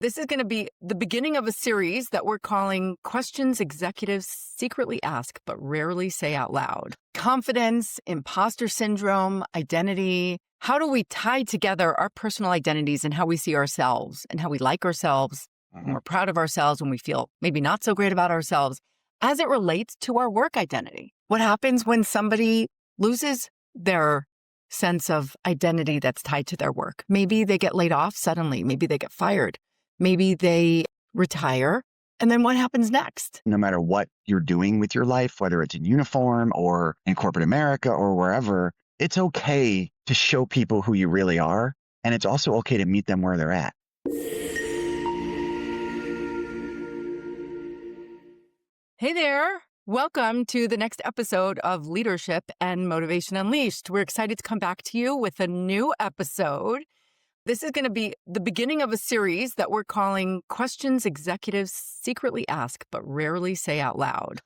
This is going to be the beginning of a series that we're calling Questions Executives Secretly Ask But Rarely Say Out Loud. Confidence, imposter syndrome, identity. How do we tie together our personal identities and how we see ourselves and how we like ourselves, when we're proud of ourselves, when we feel maybe not so great about ourselves, as it relates to our work identity? What happens when somebody loses their sense of identity that's tied to their work? Maybe they get laid off suddenly. Maybe they get fired. Maybe they retire. And then what happens next? No matter what you're doing with your life, whether it's in uniform or in corporate America or wherever, it's okay to show people who you really are. And it's also okay to meet them where they're at. Hey there. Welcome to the next episode of Leadership and Motivation Unleashed. We're excited to come back to you with a new episode. This is going to be the beginning of a series that we're calling Questions Executives Secretly Ask But Rarely Say Out Loud.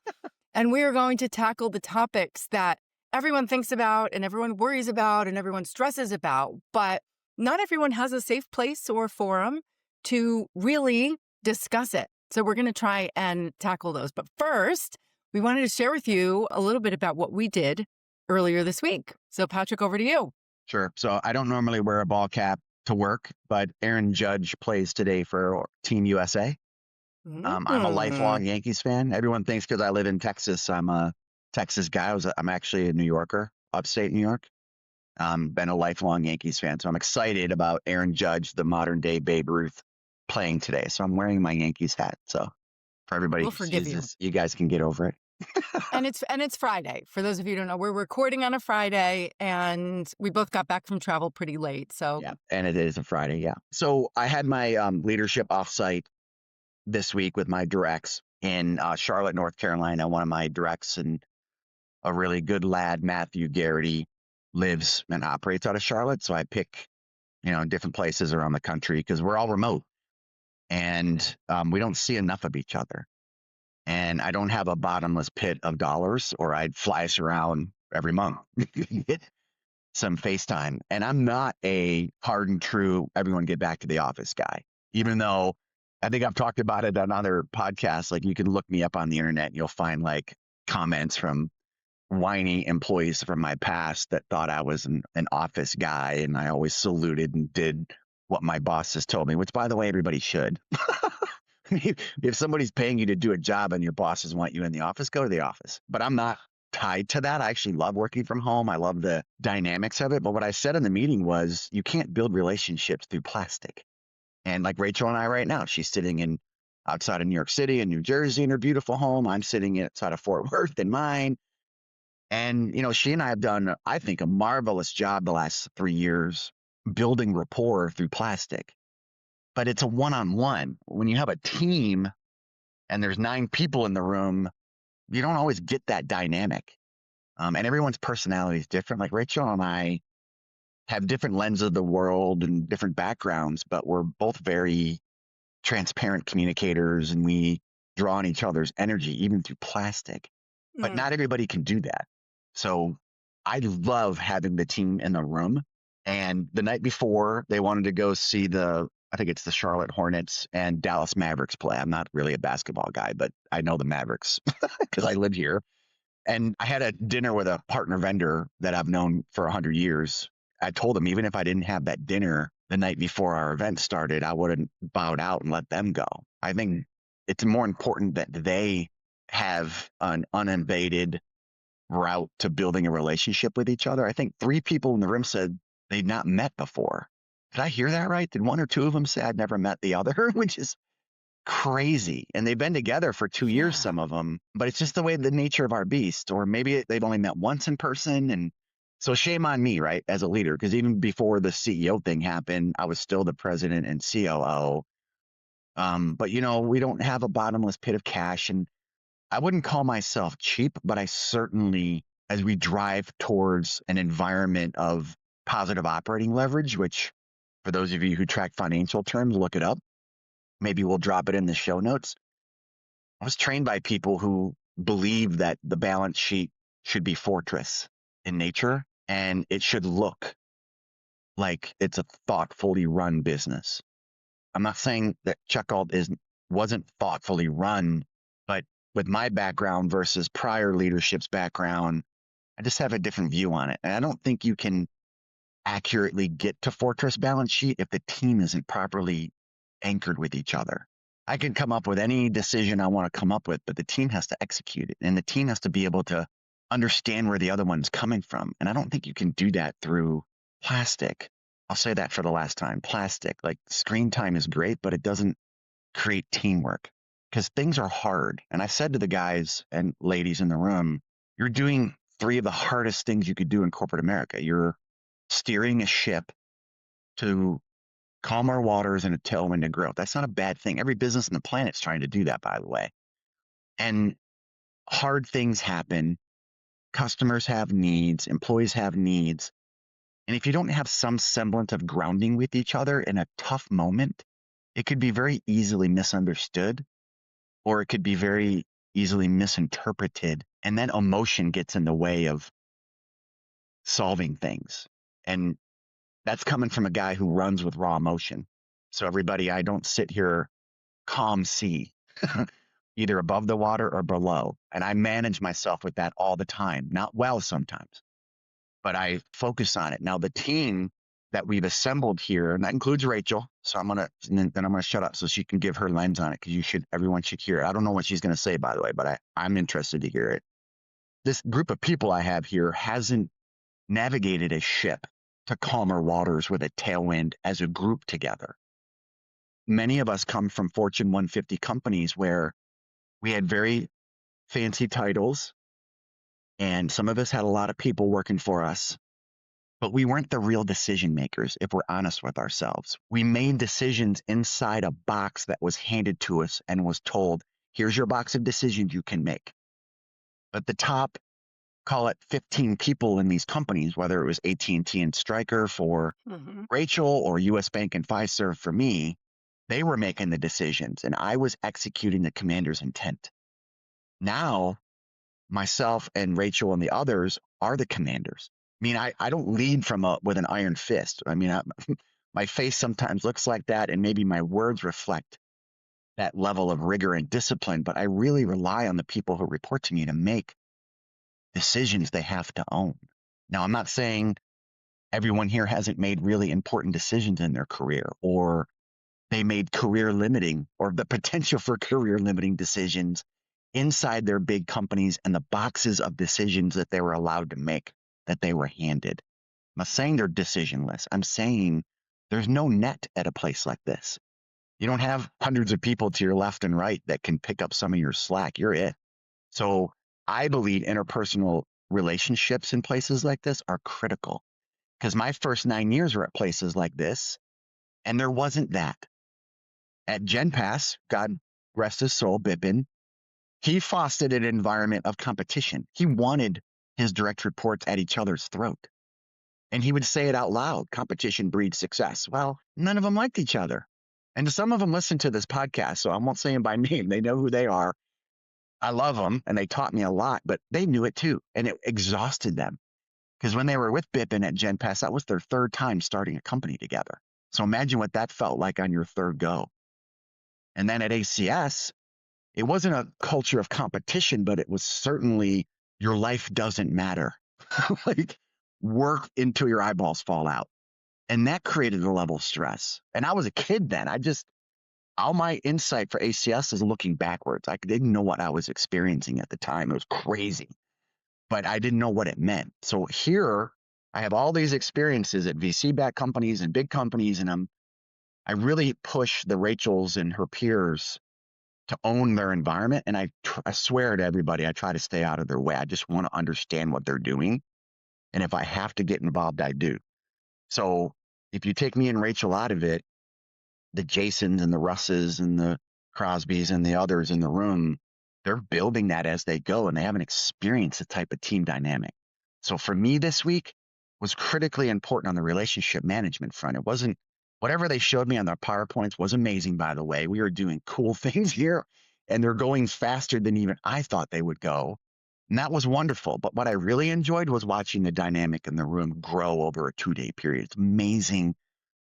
And we are going to tackle the topics that everyone thinks about and everyone worries about and everyone stresses about, but not everyone has a safe place or forum to really discuss it. So we're going to try and tackle those. But first, we wanted to share with you a little bit about what we did earlier this week. So Patrick, over to you. Sure. So I don't normally wear a ball cap to work, but Aaron Judge plays today for Team USA. I'm a lifelong Yankees fan. Everyone thinks because I live in Texas, I'm a Texas guy. I'm actually a New Yorker, upstate New York. Been a lifelong Yankees fan. So I'm excited about Aaron Judge, the modern day Babe Ruth, playing today. So I'm wearing my Yankees hat. So for everybody We'll who forgive sees you. this, you guys can get over it. And it's Friday. For those of you who don't know, we're recording on a Friday and we both got back from travel pretty late. So Yeah, and it is a Friday. Yeah. So I had my leadership offsite this week with my directs in Charlotte, North Carolina. One of my directs and a really good lad, Matthew Garrity, lives and operates out of Charlotte. So I pick, different places around the country because we're all remote and we don't see enough of each other. And I don't have a bottomless pit of dollars or I'd fly us around every month. Get some FaceTime. And I'm not a hard and true, everyone get back to the office guy, even though I think I've talked about it on other podcasts. Like you can look me up on the internet and you'll find like comments from whiny employees from my past that thought I was an office guy. And I always saluted and did what my bosses told me, which by the way, everybody should. If somebody's paying you to do a job and your bosses want you in the office, go to the office. But I'm not tied to that. I actually love working from home. I love the dynamics of it. But what I said in the meeting was you can't build relationships through plastic. And like Rachel and I right now, she's sitting outside of New York City and New Jersey in her beautiful home. I'm sitting outside of Fort Worth in mine. And, she and I have done, I think, a marvelous job the last 3 years building rapport through plastic. But it's a one-on-one. When you have a team and there's 9 people in the room, you don't always get that dynamic. And everyone's personality is different. Like Rachel and I have different lenses of the world and different backgrounds, but we're both very transparent communicators and we draw on each other's energy, even through plastic. But not everybody can do that. So I love having the team in the room. And the night before, they wanted to go see I think it's the Charlotte Hornets and Dallas Mavericks play. I'm not really a basketball guy, but I know the Mavericks because I live here. And I had a dinner with a partner vendor that I've known for 100 years. I told him even if I didn't have that dinner the night before our event started, I wouldn't bowed out and let them go. I think it's more important that they have an uninvaded route to building a relationship with each other. I think 3 people in the room said they'd not met before. Did I hear that right? Did 1 or 2 of them say I'd never met the other, which is crazy. And they've been together for 2 years, some of them, but it's just the nature of our beast. Or maybe they've only met once in person. And so shame on me, right, as a leader, because even before the CEO thing happened, I was still the president and COO. But, we don't have a bottomless pit of cash. And I wouldn't call myself cheap, but I certainly, as we drive towards an environment of positive operating leverage, which for those of you who track financial terms, look it up. Maybe we'll drop it in the show notes. I was trained by people who believe that the balance sheet should be fortress in nature, and it should look like it's a thoughtfully run business. I'm not saying that checkout wasn't thoughtfully run, but with my background versus prior leadership's background, I just have a different view on it. And I don't think you can accurately get to fortress balance sheet if the team isn't properly anchored with each other. I can come up with any decision I want to come up with, but the team has to execute it. And the team has to be able to understand where the other one's coming from. And I don't think you can do that through plastic. I'll say that for the last time. Plastic, like screen time is great, but it doesn't create teamwork because things are hard. And I said to the guys and ladies in the room, you're doing three of the hardest things you could do in corporate America. You're steering a ship to calmer waters and a tailwind of growth. That's not a bad thing. Every business on the planet's trying to do that, by the way. And hard things happen. Customers have needs, employees have needs. And if you don't have some semblance of grounding with each other in a tough moment, it could be very easily misunderstood, or it could be very easily misinterpreted. And then emotion gets in the way of solving things. And that's coming from a guy who runs with raw emotion. So everybody, I don't sit here calm sea, either above the water or below. And I manage myself with that all the time. Not well sometimes, but I focus on it. Now the team that we've assembled here, and that includes Rachel. So I'm gonna then I'm gonna shut up so she can give her lens on it because everyone should hear it. I don't know what she's gonna say, by the way, but I'm interested to hear it. This group of people I have here hasn't navigated a ship to calmer waters with a tailwind as a group together. Many of us come from Fortune 150 companies where we had very fancy titles, and some of us had a lot of people working for us, but we weren't the real decision makers, if we're honest with ourselves. We made decisions inside a box that was handed to us and was told, here's your box of decisions you can make. But the top, call it 15 people in these companies, whether it was AT&T and Stryker for Rachel or US Bank and Fiserv for me, they were making the decisions and I was executing the commander's intent. Now, myself and Rachel and the others are the commanders. I mean, I don't lead with an iron fist. I mean, my face sometimes looks like that, and maybe my words reflect that level of rigor and discipline, but I really rely on the people who report to me to make decisions they have to own. Now, I'm not saying everyone here hasn't made really important decisions in their career, or they made career limiting or the potential for career limiting decisions inside their big companies and the boxes of decisions that they were allowed to make, that they were handed. I'm not saying they're decisionless. I'm saying there's no net at a place like this. You don't have hundreds of people to your left and right that can pick up some of your slack. You're it. So I believe interpersonal relationships in places like this are critical, because my first 9 years were at places like this, and there wasn't that. At GenPass, God rest his soul, Bipin, he fostered an environment of competition. He wanted his direct reports at each other's throat. And he would say it out loud, competition breeds success. Well, none of them liked each other. And some of them listen to this podcast, so I won't say them by name. They know who they are. I love them, and they taught me a lot, but they knew it too, and it exhausted them. Because when they were with Bipin at GenPass, that was their third time starting a company together. So imagine what that felt like on your third go. And then at ACS, it wasn't a culture of competition, but it was certainly your life doesn't matter. Like work until your eyeballs fall out. And that created a level of stress. And I was a kid then. All my insight for ACS is looking backwards. I didn't know what I was experiencing at the time. It was crazy, but I didn't know what it meant. So here I have all these experiences at VC-backed companies and big companies, and I really push the Rachels and her peers to own their environment. And I swear to everybody, I try to stay out of their way. I just want to understand what they're doing. And if I have to get involved, I do. So if you take me and Rachel out of it, the Jasons and the Russes and the Crosbys and the others in the room, they're building that as they go, and they haven't experienced the type of team dynamic. So for me this week was critically important on the relationship management front. It wasn't whatever they showed me on their PowerPoints was amazing, by the way. We are doing cool things here, and they're going faster than even I thought they would go. And that was wonderful. But what I really enjoyed was watching the dynamic in the room grow over a 2-day period. It's amazing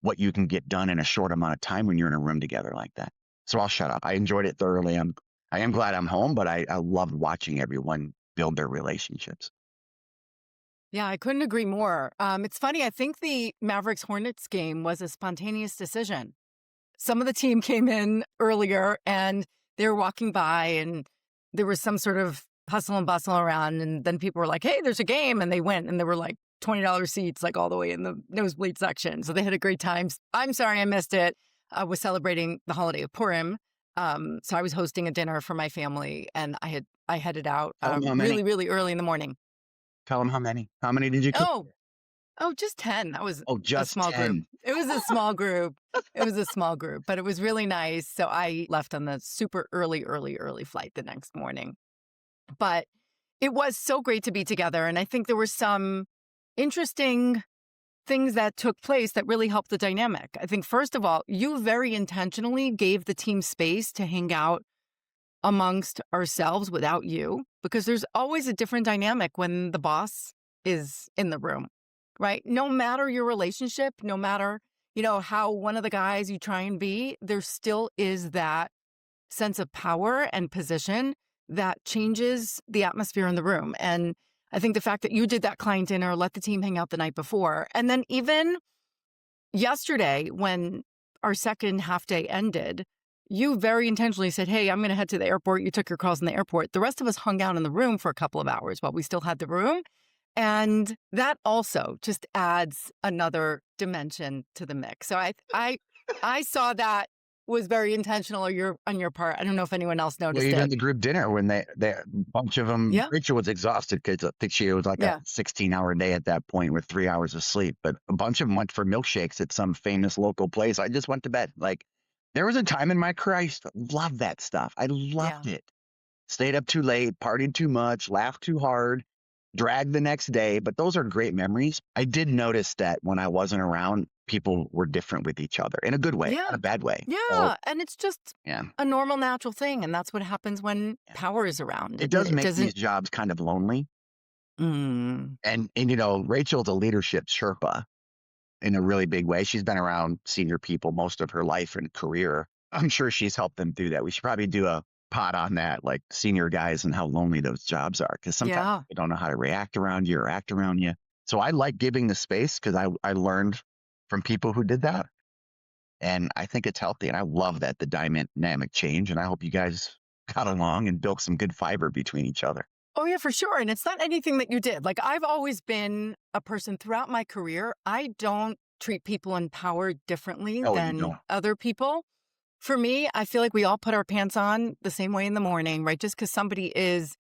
what you can get done in a short amount of time when you're in a room together like that. So I'll shut up. I enjoyed it thoroughly. I am glad I'm home, but I loved watching everyone build their relationships. Yeah, I couldn't agree more. It's funny. I think the Mavericks Hornets game was a spontaneous decision. Some of the team came in earlier and they were walking by and there was some sort of hustle and bustle around. And then people were like, hey, there's a game. And they went and there were like $20 seats, like all the way in the nosebleed section. So they had a great time. I'm sorry I missed it. I was celebrating the holiday of Purim. So I was hosting a dinner for my family and I headed out Tell them how really, many. really early in the morning. Tell them how many. How many did you cook? Oh, just 10. That was Oh, a just small group. 10. It was a small group. It was a small group, but it was really nice. So I left on the super early flight the next morning. But it was so great to be together. And I think there were some interesting things that took place that really helped the dynamic. I think, first of all, you very intentionally gave the team space to hang out amongst ourselves without you, because there's always a different dynamic when the boss is in the room, right? No matter your relationship, no matter, how one of the guys you try and be, there still is that sense of power and position that changes the atmosphere in the room. And I think the fact that you did that client dinner, let the team hang out the night before, and then even yesterday when our second half day ended, you very intentionally said, hey, I'm going to head to the airport. You took your calls in the airport. The rest of us hung out in the room for a couple of hours while we still had the room. And that also just adds another dimension to the mix. So I saw that was very intentional on your part. I don't know if anyone else Well, noticed even it. the group dinner when a bunch of them, Yeah. Rachel was exhausted because I think she was like Yeah. a 16-hour day at that point with 3 hours of sleep. But a bunch of them went for milkshakes at some famous local place. I just went to bed. Like there was a time in my career I used to love that stuff. I Yeah. loved it. Stayed up too late, partied too much, laughed too hard, dragged the next day. But those are great memories. I did notice that when I wasn't around, people were different with each other in a good way, not Yeah. a bad way. So Yeah. And it's just yeah, a normal, natural thing. And that's what happens when yeah. power is around. It It, does it make doesn't. these jobs kind of lonely. Mm, And Rachel's a leadership Sherpa in a really big way. She's been around senior people most of her life and career. I'm sure she's helped them through that. We should probably do a pod on that, like senior guys and how lonely those jobs are, because sometimes yeah. you don't know how to react around you or act around you. So I like giving the space because I learned from people who did that. And I think it's healthy. And I love that the dynamic change. And I hope you guys got along and built some good fiber between each other. Oh, yeah, for sure. And it's not anything that you did. Like, I've always been a person throughout my career. I don't treat people in power differently No, you than don't. other people. For me, I feel like we all put our pants on the same way in the morning, right? Just because somebody is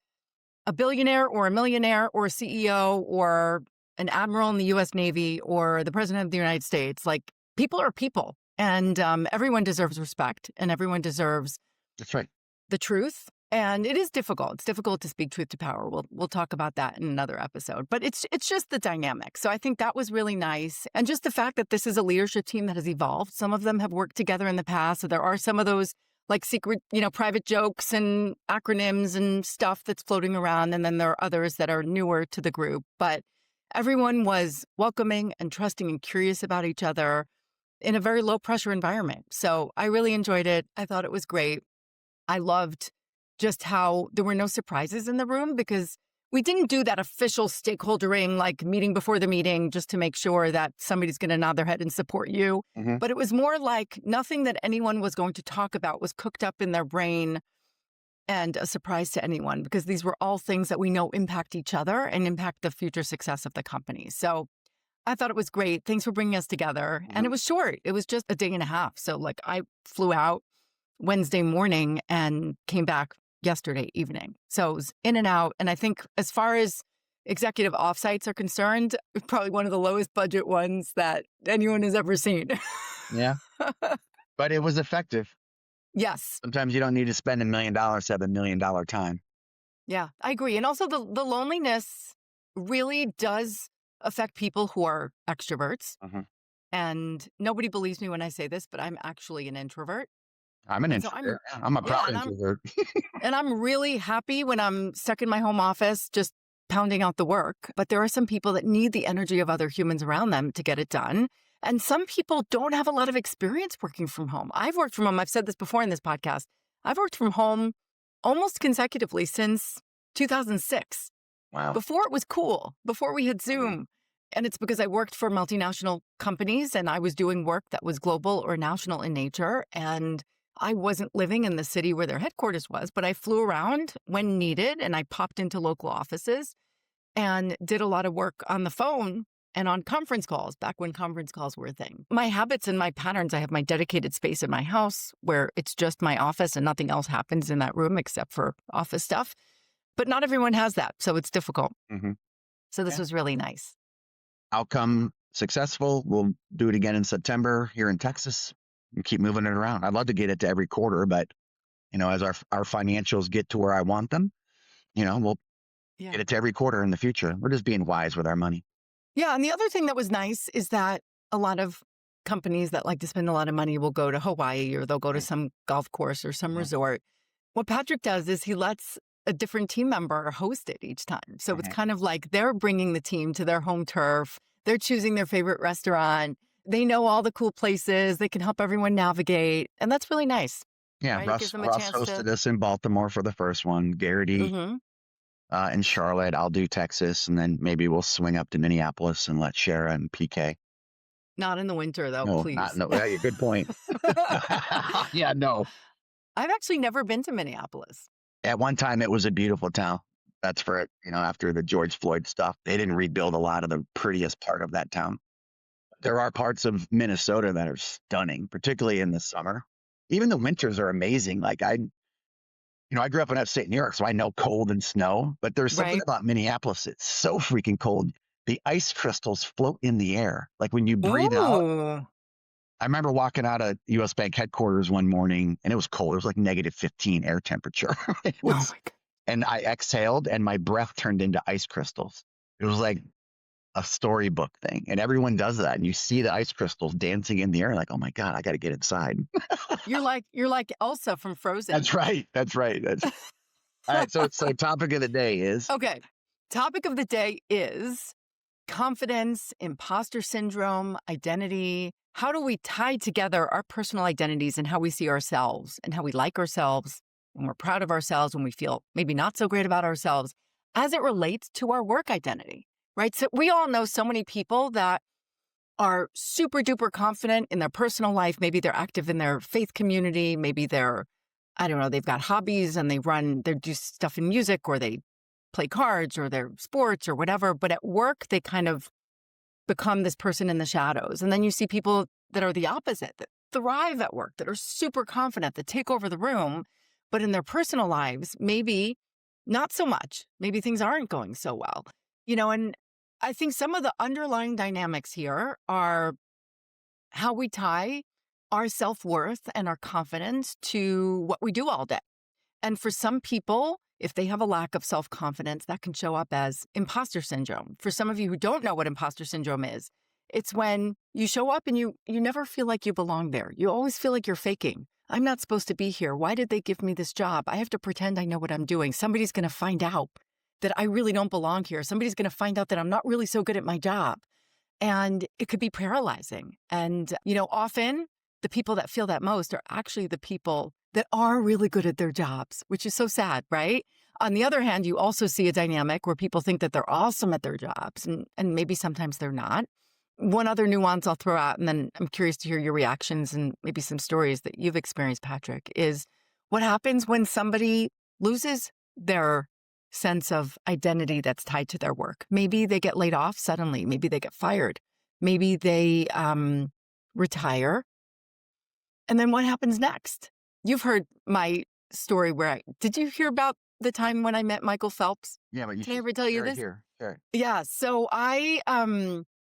a billionaire or a millionaire or a CEO or an admiral in the US Navy or the president of the United States, like, people are people. And everyone deserves respect and everyone deserves That's right. the truth. And it is difficult. It's difficult to speak truth to power. We'll talk about that in another episode. But it's just the dynamic. So I think that was really nice. And just the fact that this is a leadership team that has evolved. Some of them have worked together in the past. So there are some of those like secret, private jokes and acronyms and stuff that's floating around. And then there are others that are newer to the group. But everyone was welcoming and trusting and curious about each other in a very low pressure environment. So I really enjoyed it. I thought it was great. I loved just how there were no surprises in the room because we didn't do that official stakeholdering, like meeting before the meeting, just to make sure that somebody's going to nod their head and support you. Hmm. But it was more like nothing that anyone was going to talk about was cooked up in their brain and a surprise to anyone, because these were all things that we know impact each other and impact the future success of the company. So I thought it was great. Thanks for bringing us together. And it was short. It was just a day and a half. So like I flew out Wednesday morning and came back yesterday evening. So it was in and out. And I think as far as executive offsites are concerned, probably one of the lowest budget ones that anyone has ever seen. Yeah. But it was effective. Yes. Sometimes you don't need to spend $1 million to have $1 million time. Yeah, I agree. And also the loneliness really does affect people who are extroverts. Mhm. And nobody believes me when I say this, but I'm actually an introvert. I'm an And so introvert. Yeah, I'm a proud and introvert. I'm really happy when I'm stuck in my home office, just pounding out the work. But there are some people that need the energy of other humans around them to get it done. And some people don't have a lot of experience working from home. I've worked from home. I've said this before in this podcast. I've worked from home almost consecutively since 2006. Wow. Before it was cool, before we had Zoom. And it's because I worked for multinational companies and I was doing work that was global or national in nature. And I wasn't living in the city where their headquarters was, but I flew around when needed and I popped into local offices and did a lot of work on the phone and on conference calls back when conference calls were a thing. My habits and my patterns, I have my dedicated space in my house where it's just my office and nothing else happens in that room except for office stuff. But not everyone has that, so it's difficult. Mm-hmm. So this was really nice. Outcome successful. We'll do it again in September here in Texas and keep moving it around. I'd love to get it to every quarter, but as our financials get to where I want them, we'll get it to every quarter in the future. We're just being wise with our money. Yeah. And the other thing that was nice is that a lot of companies that like to spend a lot of money will go to Hawaii or they'll go to some golf course or some resort. What Patrick does is he lets a different team member host it each time. So it's kind of like they're bringing the team to their home turf. They're choosing their favorite restaurant. They know all the cool places. They can help everyone navigate. And that's really nice. Yeah. Right? Russ hosted us in Baltimore for the first one. Garrity in Charlotte. I'll do Texas. And then maybe we'll swing up to Minneapolis and let Shara and PK. Not in the winter, though, No, please. Yeah, good point. Yeah, no. I've actually never been to Minneapolis. At one time, it was a beautiful town. That's for, after the George Floyd stuff, they didn't rebuild a lot of the prettiest part of that town. There are parts of Minnesota that are stunning, particularly in the summer. Even the winters are amazing. Like I grew up in upstate New York, so I know cold and snow, but there's something about Minneapolis. It's so freaking cold. The ice crystals float in the air. Like when you breathe out. I remember walking out of US Bank headquarters one morning and it was cold. It was like -15 air temperature. And I exhaled and my breath turned into ice crystals. It was like a storybook thing. And everyone does that. And you see the ice crystals dancing in the air. Like, oh my God, I got to get inside. You're like Elsa from Frozen. That's right. All right. So topic of the day is. Okay. Topic of the day is confidence, imposter syndrome, identity. How do we tie together our personal identities and how we see ourselves and how we like ourselves when we're proud of ourselves, when we feel maybe not so great about ourselves as it relates to our work identity, right? So we all know so many people that are super duper confident in their personal life. Maybe they're active in their faith community. Maybe they're, I don't know, they've got hobbies and they do stuff in music or they play cards or their sports or whatever. But at work, they kind of become this person in the shadows. And then you see people that are the opposite, that thrive at work, that are super confident, that take over the room. But in their personal lives, maybe not so much. Maybe things aren't going so well. And I think some of the underlying dynamics here are how we tie our self-worth and our confidence to what we do all day. And for some people, if they have a lack of self-confidence, that can show up as imposter syndrome. For some of you who don't know what imposter syndrome is, it's when you show up and you never feel like you belong there. You always feel like you're faking. I'm not supposed to be here. Why did they give me this job? I have to pretend I know what I'm doing. Somebody's going to find out that I really don't belong here. Somebody's going to find out that I'm not really so good at my job. And it could be paralyzing. And, often the people that feel that most are actually the people that are really good at their jobs, which is so sad, right? On the other hand, you also see a dynamic where people think that they're awesome at their jobs, and maybe sometimes they're not. One other nuance I'll throw out, and then I'm curious to hear your reactions and maybe some stories that you've experienced, Patrick, is what happens when somebody loses their sense of identity that's tied to their work. Maybe they get laid off suddenly. Maybe they get fired. Maybe they retire. And then what happens next? You've heard my story did you hear about the time when I met Michael Phelps? Yeah, but Can I ever tell you this? Here. Sure. Yeah. So I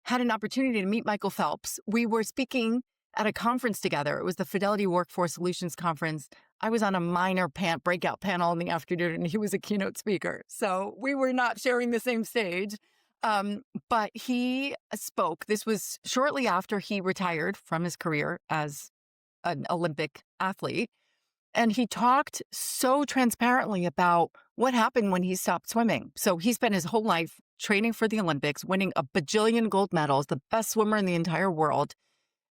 had an opportunity to meet Michael Phelps. We were speaking at a conference together. It was the Fidelity Workforce Solutions Conference. I was on a minor breakout panel in the afternoon, and he was a keynote speaker. So we were not sharing the same stage. But he spoke. This was shortly after he retired from his career as an Olympic athlete. And he talked so transparently about what happened when he stopped swimming. So he spent his whole life training for the Olympics, winning a bajillion gold medals, the best swimmer in the entire world.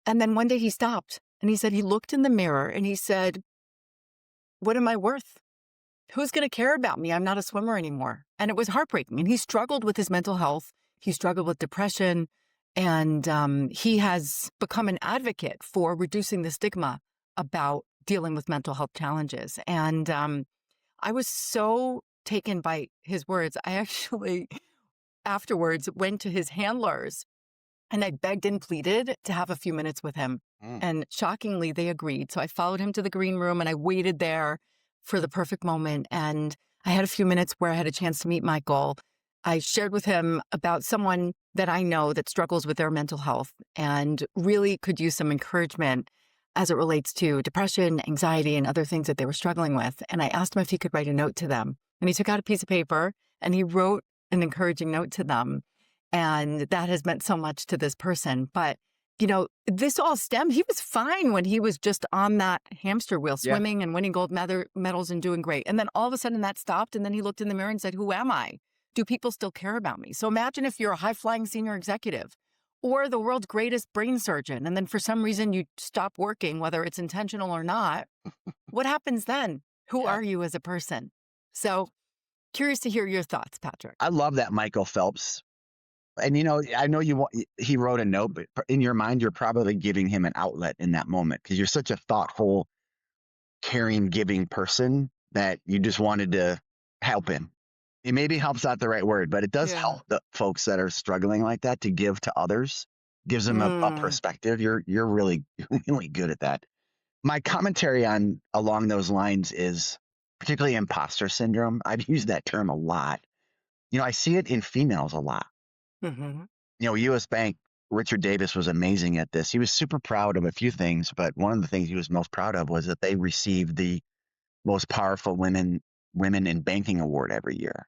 And then one day he stopped and he said he looked in the mirror and he said, what am I worth? Who's going to care about me? I'm not a swimmer anymore. And it was heartbreaking. And he struggled with his mental health. He struggled with depression. And he has become an advocate for reducing the stigma about dealing with mental health challenges. And I was so taken by his words. I actually afterwards went to his handlers and I begged and pleaded to have a few minutes with him. Mm. And shockingly, they agreed. So I followed him to the green room and I waited there for the perfect moment. And I had a few minutes where I had a chance to meet Michael. I shared with him about someone that I know that struggles with their mental health and really could use some encouragement as it relates to depression, anxiety, and other things that they were struggling with. And I asked him if he could write a note to them. And he took out a piece of paper and he wrote an encouraging note to them. And that has meant so much to this person. But, this all stemmed, he was fine when he was just on that hamster wheel, Yeah. swimming and winning gold medals and doing great. And then all of a sudden that stopped. And then he looked in the mirror and said, who am I? Do people still care about me? So imagine if you're a high-flying senior executive or the world's greatest brain surgeon, and then for some reason you stop working, whether it's intentional or not. What happens then? Who Yeah. are you as a person? So curious to hear your thoughts, Patrick. I love that Michael Phelps. And I know he wrote a note, but in your mind, you're probably giving him an outlet in that moment because you're such a thoughtful, caring, giving person that you just wanted to help him. It maybe help's not the right word, but it does help the folks that are struggling like that to give to others, gives them a perspective. You're really, really good at that. My commentary along those lines is particularly imposter syndrome. I've used that term a lot. I see it in females a lot. Mm-hmm. US Bank, Richard Davis was amazing at this. He was super proud of a few things, but one of the things he was most proud of was that they received the most powerful women in banking award every year.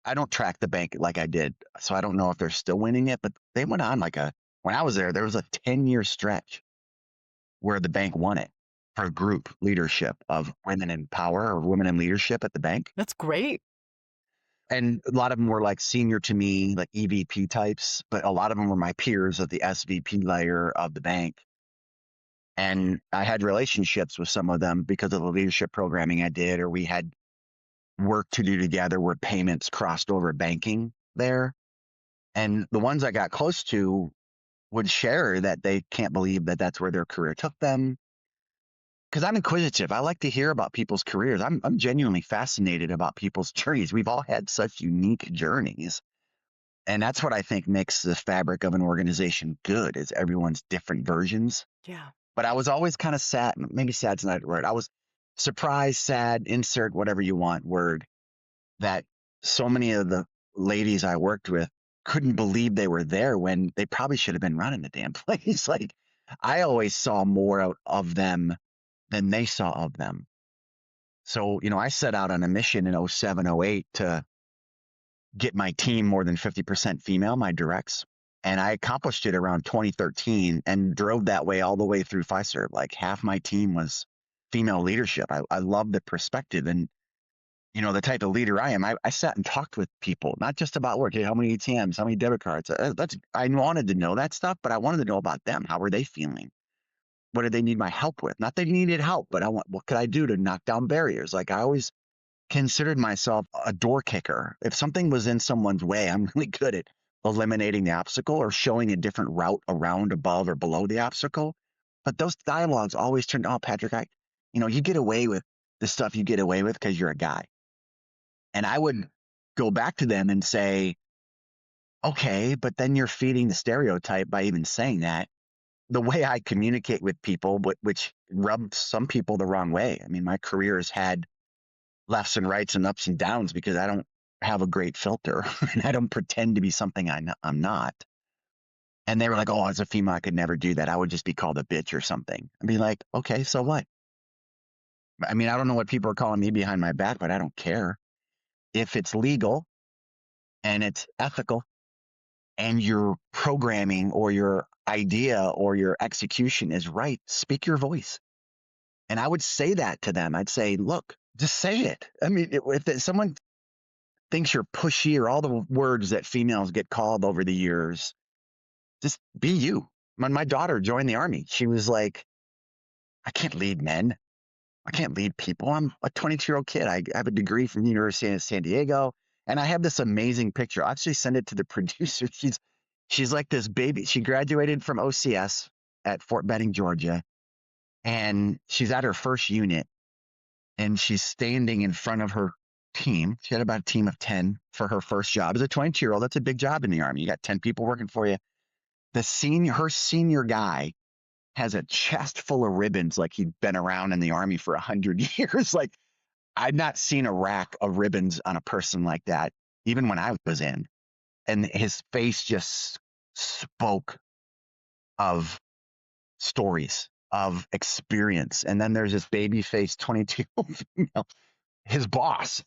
I don't track the bank like I did, so I don't know if they're still winning it, but they went on when I was there was a 10-year stretch where the bank won it for group leadership of women in power or women in leadership at the bank. That's great. And a lot of them were like senior to me, like EVP types, but a lot of them were my peers at the SVP layer of the bank. And I had relationships with some of them because of the leadership programming I did, or we had work to do together where payments crossed over banking there. And the ones I got close to would share that they can't believe that that's where their career took them. Because I'm inquisitive. I like to hear about people's careers. I'm genuinely fascinated about people's journeys. We've all had such unique journeys. And that's what I think makes the fabric of an organization good is everyone's different versions. Yeah. But I was always kind of sad. Maybe sad's not the word. I was surprised, sad, insert whatever you want word, that so many of the ladies I worked with couldn't believe they were there when they probably should have been running the damn place. Like I always saw more out of them than they saw of them. So, I set out on a mission in 07, 08 to get my team more than 50% female, my directs. And I accomplished it around 2013 and drove that way all the way through Fiserv. Like half my team was female leadership. I love the perspective and, the type of leader I am. I sat and talked with people, not just about work. Hey, how many ATMs, how many debit cards? I wanted to know that stuff, but I wanted to know about them. How were they feeling? What did they need my help with? Not that they needed help, but what could I do to knock down barriers? Like I always considered myself a door kicker. If something was in someone's way, I'm really good at eliminating the obstacle or showing a different route around, above, or below the obstacle. But those dialogues always turned, oh, Patrick, you get away with the stuff you get away with because you're a guy. And I would go back to them and say, okay, but then you're feeding the stereotype by even saying that. The way I communicate with people, which rubbed some people the wrong way. I mean, my career has had lefts and rights and ups and downs because I don't have a great filter and I don't pretend to be something I'm not. And they were like, oh, as a female, I could never do that. I would just be called a bitch or something. I'd be like, okay, so what? I mean, I don't know what people are calling me behind my back, but I don't care. If it's legal and it's ethical and your programming or your idea or your execution is right, speak your voice. And I would say that to them. I'd say, look, just say it. I mean, if someone thinks you're pushy or all the words that females get called over the years, just be you. When my daughter joined the army, she was like, I can't lead men. I can't lead people. I'm a 22-year-old kid. I have a degree from the University of San Diego, and I have this amazing picture. I'll actually send it to the producer. She's like this baby. She graduated from OCS at Fort Benning, Georgia, and she's at her first unit, and she's standing in front of her team. She had about a team of 10 for her first job. As a 22-year-old, that's a big job in the Army. You got 10 people working for you. Her senior guy has a chest full of ribbons like he'd been around in the Army for 100 years. Like, I'd not seen a rack of ribbons on a person like that, even when I was in. And his face just spoke of stories, of experience. And then there's this baby face 22-year-old female, his boss.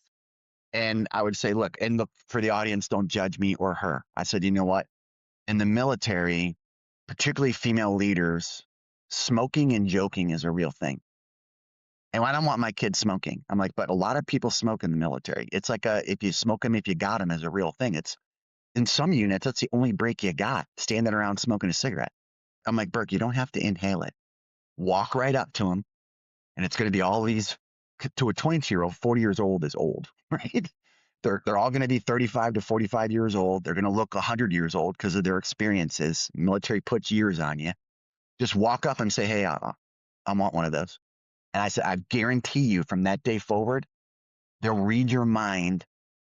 And I would say, look, and look, for the audience, don't judge me or her. I said, you know what? In the military, particularly female leaders, smoking and joking is a real thing. And I don't want my kids smoking. I'm like, but a lot of people smoke in the military. It's like if you smoke them, if you got them, is a real thing. It's in some units, that's the only break you got, standing around smoking a cigarette. I'm like, Burke, you don't have to inhale it. Walk right up to them, and it's going to be all these. To a 22-year-old, 40 years old is old, right? They're all going to be 35 to 45 years old. They're going to look 100 years old because of their experiences. Military puts years on you. Just walk up and say, hey, I want one of those. And I said, I guarantee you from that day forward, they'll read your mind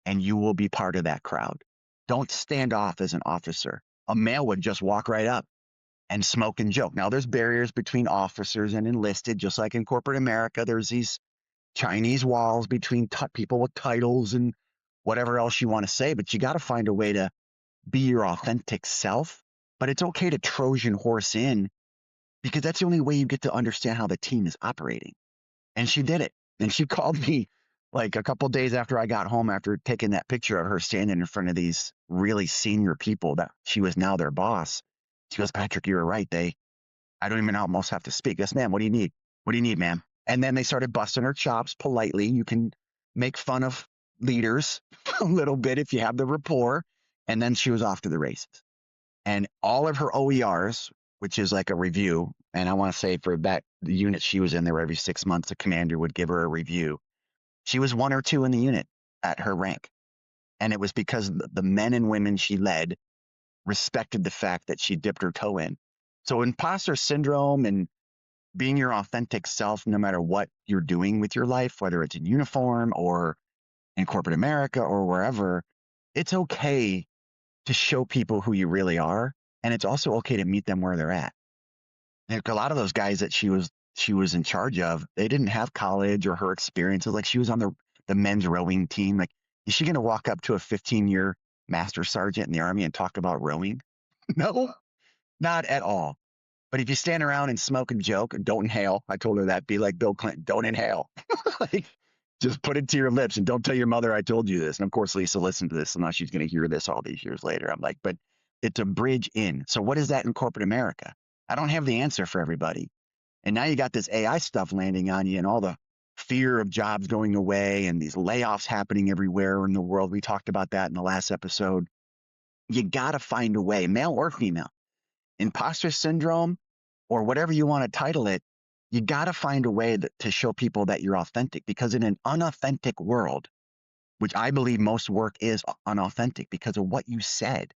and you will be part of that crowd. Don't stand off as an officer. A male would just walk right up and smoke and joke. Now, there's barriers between officers and enlisted, just like in corporate America. There's these Chinese walls between people with titles and whatever else you want to say, but you got to find a way to be your authentic self. But it's okay to Trojan horse in, because that's the only way you get to understand how the team is operating. And she did it. And she called me like a couple of days after I got home, after taking that picture of her standing in front of these really senior people that she was now their boss. She goes, Patrick, you were right. I don't even almost have to speak. Yes, ma'am. What do you need? What do you need, ma'am? And then they started busting her chops politely. You can make fun of leaders a little bit if you have the rapport. And then she was off to the races. And all of her OERs, which is like a review, and I want to say for that the unit she was in there, every 6 months, the commander would give her a review. She was 1 or 2 in the unit at her rank. And it was because the men and women she led respected the fact that she dipped her toe in. So imposter syndrome and being your authentic self, no matter what you're doing with your life, whether it's in uniform or in corporate America or wherever, it's okay to show people who you really are. And it's also okay to meet them where they're at. And a lot of those guys that she was in charge of, they didn't have college or her experiences. Like, she was on the men's rowing team. Like, is she going to walk up to a 15-year master sergeant in the Army and talk about rowing? No, not at all. But if you stand around and smoke and joke, don't inhale. I told her that. Be like Bill Clinton. Don't inhale. Like, just put it to your lips and don't tell your mother I told you this. And of course, Lisa listened to this, unless she's going to hear this all these years later. I'm like, but it's a bridge in. So what is that in corporate America? I don't have the answer for everybody. And now you got this AI stuff landing on you and all the fear of jobs going away and these layoffs happening everywhere in the world. We talked about that in the last episode. You got to find a way, male or female. Imposter syndrome, or whatever you want to title it, you got to find a way to show people that you're authentic, because in an unauthentic world, which I believe most work is unauthentic because of what you said.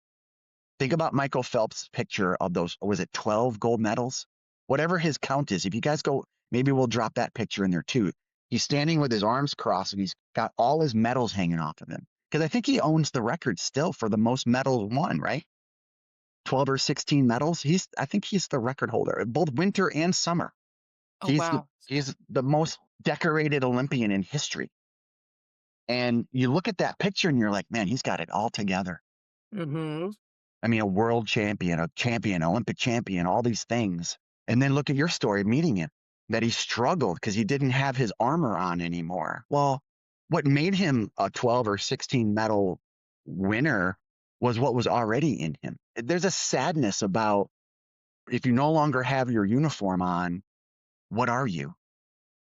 Think about Michael Phelps' picture of those, was it 12 gold medals? Whatever his count is, if you guys go, maybe we'll drop that picture in there too. He's standing with his arms crossed and he's got all his medals hanging off of him. Because I think he owns the record still for the most medals won, right? 12 or 16 medals. I think he's the record holder, both winter and summer. Oh, wow. He's the most decorated Olympian in history. And you look at that picture and you're like, man, he's got it all together. Mm-hmm. I mean, a world champion, Olympic champion, all these things. And then look at your story, meeting him, that he struggled because he didn't have his armor on anymore. Well, what made him a 12 or 16 medal winner was what was already in him. There's a sadness about, if you no longer have your uniform on, what are you?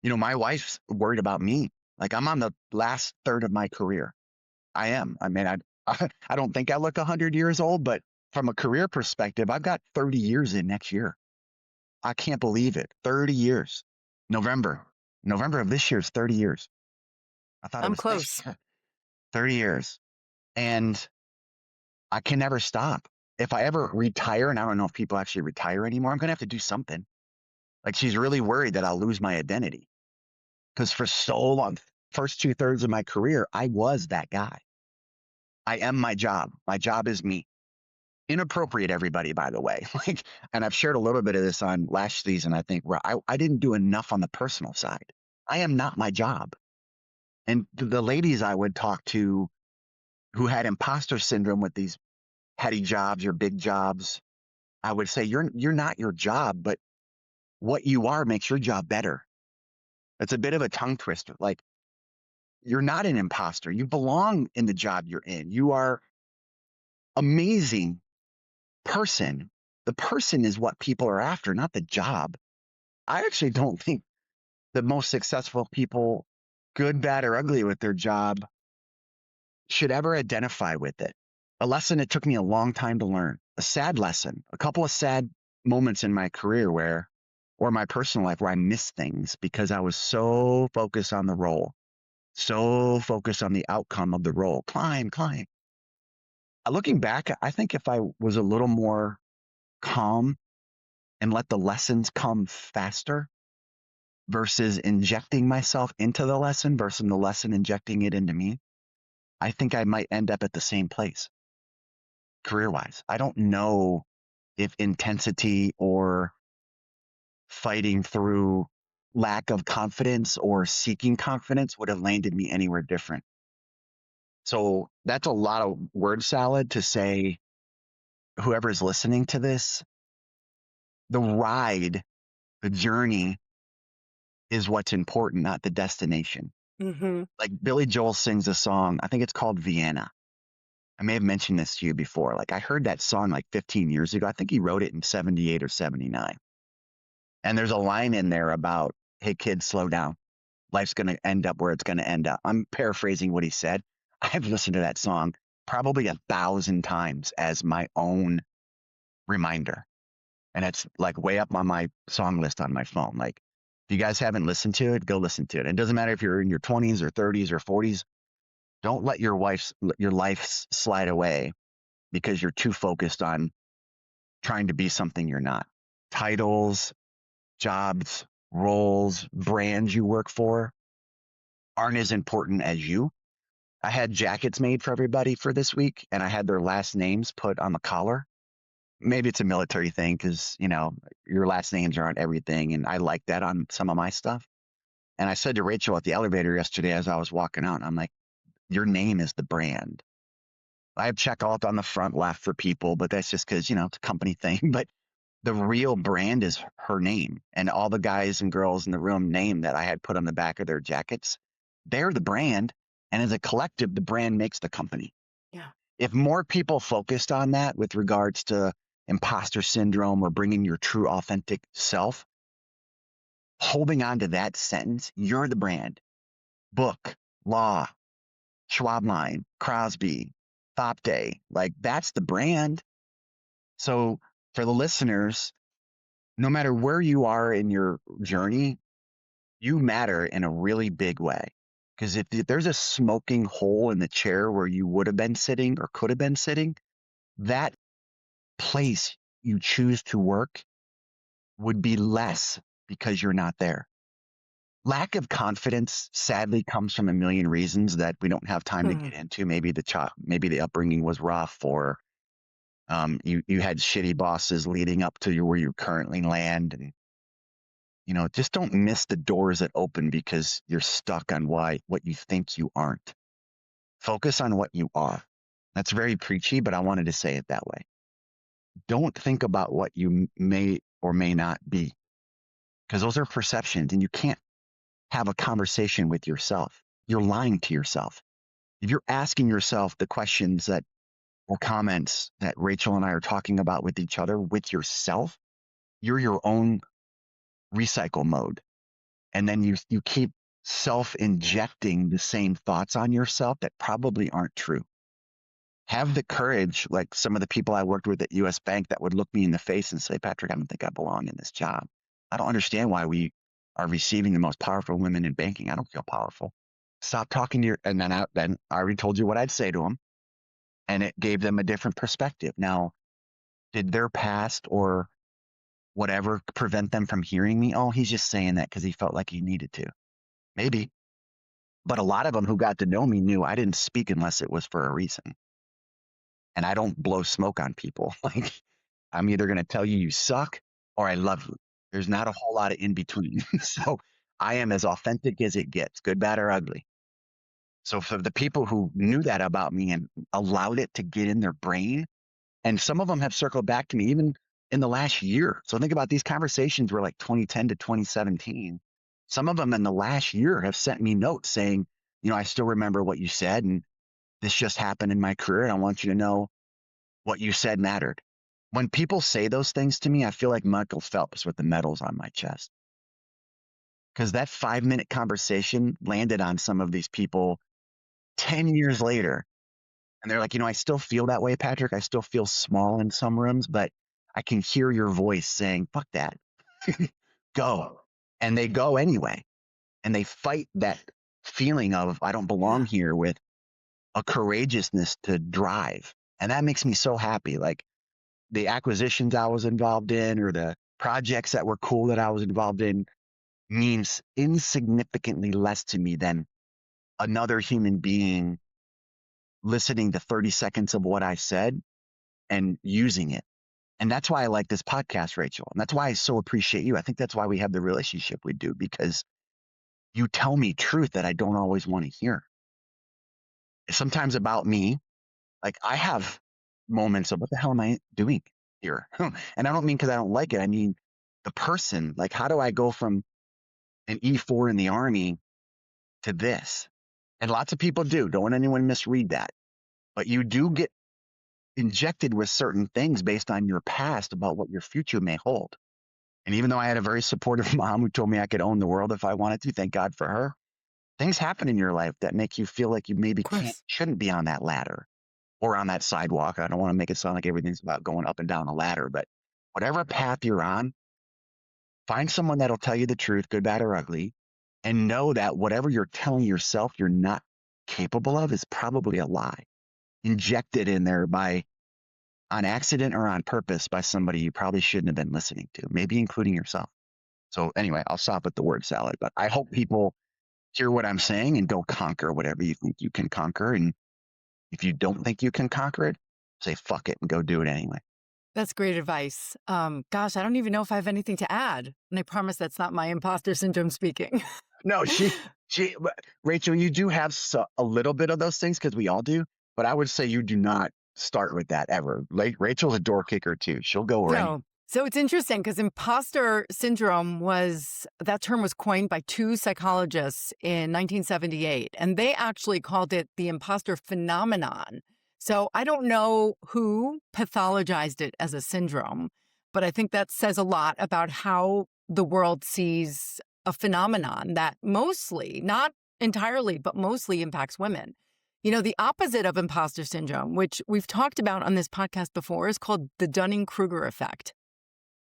You know, my wife's worried about me. Like I'm on the last third of my career. I am. I mean, I don't think I look 100 years old, but from a career perspective, I've got 30 years in next year. I can't believe it. 30 years. November. November of this year is 30 years. I thought it I'm was this close. year. 30 years. And I can never stop. If I ever retire, and I don't know if people actually retire anymore, I'm going to have to do something. Like she's really worried that I'll lose my identity. Because for so long, first 2/3 of my career, I was that guy. I am my job. My job is me. Inappropriate, everybody, by the way. Like, and I've shared a little bit of this on last season, I think, where I didn't do enough on the personal side. I am not my job. And the ladies I would talk to who had imposter syndrome with these heady jobs or big jobs, I would say, you're not your job, but what you are makes your job better. It's a bit of a tongue twister. Like, you're not an imposter. You belong in the job you're in. You are amazing person. The person is what people are after, not the job. I actually don't think the most successful people, good, bad, or ugly with their job, should ever identify with it. A lesson it took me a long time to learn, a sad lesson, a couple of sad moments in my career or my personal life where I missed things because I was so focused on the role, so focused on the outcome of the role. Climb, climb. Looking back, I think if I was a little more calm and let the lessons come faster versus injecting myself into the lesson versus the lesson injecting it into me, I think I might end up at the same place career wise. I don't know if intensity or fighting through lack of confidence or seeking confidence would have landed me anywhere different. So that's a lot of word salad to say, whoever's listening to this, the ride, the journey is what's important, not the destination. Hmm. Like Billy Joel sings a song, I think it's called Vienna. I may have mentioned this to you before. Like I heard that song like 15 years ago. I think he wrote it in 78 or 79. And there's a line in there about, hey, kids, slow down. Life's going to end up where it's going to end up. I'm paraphrasing what he said. I've listened to that song probably 1,000 times as my own reminder. And it's like way up on my song list on my phone. Like, if you guys haven't listened to it, go listen to it. And it doesn't matter if you're in your 20s or 30s or 40s. Don't let your life slide away because you're too focused on trying to be something you're not. Titles, jobs, roles, brands you work for aren't as important as you. I had jackets made for everybody for this week, and I had their last names put on the collar. Maybe it's a military thing because, your last names are on everything, and I like that on some of my stuff. And I said to Rachel at the elevator yesterday as I was walking out, I'm like, your name is the brand. I have checkout on the front left for people, but that's just because, it's a company thing. But the real brand is her name, and all the guys and girls in the room name that I had put on the back of their jackets. They're the brand. And as a collective, the brand makes the company. Yeah. If more people focused on that with regards to imposter syndrome or bringing your true authentic self, holding on to that sentence, you're the brand. Book, Law, Schwabline, Crosby, Day, like that's the brand. So for the listeners, no matter where you are in your journey, you matter in a really big way. Because if there's a smoking hole in the chair where you would have been sitting or could have been sitting, that place you choose to work would be less because you're not there. Lack of confidence sadly comes from a million reasons that we don't have time to Hmm. get into. Maybe the upbringing was rough, or you had shitty bosses leading up to where you currently land, and just don't miss the doors that open because you're stuck on what you think you aren't. Focus on what you are. That's very preachy, but I wanted to say it that way. Don't think about what you may or may not be, because those are perceptions, and you can't have a conversation with yourself. You're lying to yourself. If you're asking yourself the questions that or comments that Rachel and I are talking about with each other, with yourself, you're your own recycle mode. And then you keep self-injecting the same thoughts on yourself that probably aren't true. Have the courage, like some of the people I worked with at US Bank that would look me in the face and say, Patrick, I don't think I belong in this job. I don't understand why we are receiving the most powerful women in banking. I don't feel powerful. Stop talking to your, and then I already told you what I'd say to them, and it gave them a different perspective. Now, did their past or whatever prevent them from hearing me? Oh, he's just saying that because he felt like he needed to. Maybe. But a lot of them who got to know me knew I didn't speak unless it was for a reason. And I don't blow smoke on people. Like, I'm either going to tell you you suck or I love you. There's not a whole lot of in between. So I am as authentic as it gets, good, bad, or ugly. So for the people who knew that about me and allowed it to get in their brain, and some of them have circled back to me even in the last year. So think about these conversations were like 2010 to 2017. Some of them in the last year have sent me notes saying, I still remember what you said, and this just happened in my career, and I want you to know what you said mattered. When people say those things to me, I feel like Michael Phelps with the medals on my chest. Because that 5-minute conversation landed on some of these people 10 years later. And they're like, I still feel that way, Patrick. I still feel small in some rooms, but I can hear your voice saying, fuck that. Go. And they go anyway. And they fight that feeling of, I don't belong here with a courageousness to drive. And that makes me so happy. Like the acquisitions I was involved in or the projects that were cool that I was involved in means insignificantly less to me than another human being listening to 30 seconds of what I said and using it. And that's why I like this podcast, Rachel. And that's why I so appreciate you. I think that's why we have the relationship we do, because you tell me truth that I don't always want to hear. Sometimes about me, like I have moments of what the hell am I doing here? And I don't mean because I don't like it. I mean, the person, like, how do I go from an E4 in the army to this? And lots of people do. Don't want anyone misread that. But you do get injected with certain things based on your past about what your future may hold. And even though I had a very supportive mom who told me I could own the world if I wanted to, thank God for her, things happen in your life that make you feel like you maybe Of course. shouldn't be on that ladder or on that sidewalk. I don't want to make it sound like everything's about going up and down a ladder, but whatever path you're on, find someone that'll tell you the truth, good, bad, or ugly, and know that whatever you're telling yourself you're not capable of is probably a lie, injected in there by on accident or on purpose by somebody you probably shouldn't have been listening to, maybe including yourself. So anyway, I'll stop at the word salad, but I hope people hear what I'm saying and go conquer whatever you think you can conquer. And if you don't think you can conquer it, say fuck it and go do it anyway. That's great advice. Gosh, I don't even know if I have anything to add. And I promise that's not my imposter syndrome speaking. No, Rachel, you do have a little bit of those things because we all do, but I would say you do not start with that ever. Like Rachel's a door kicker too. She'll go where No. So it's interesting because imposter syndrome that term was coined by two psychologists in 1978, and they actually called it the imposter phenomenon. So I don't know who pathologized it as a syndrome, but I think that says a lot about how the world sees a phenomenon that mostly, not entirely, but mostly impacts women. The opposite of imposter syndrome, which we've talked about on this podcast before, is called the Dunning-Kruger effect.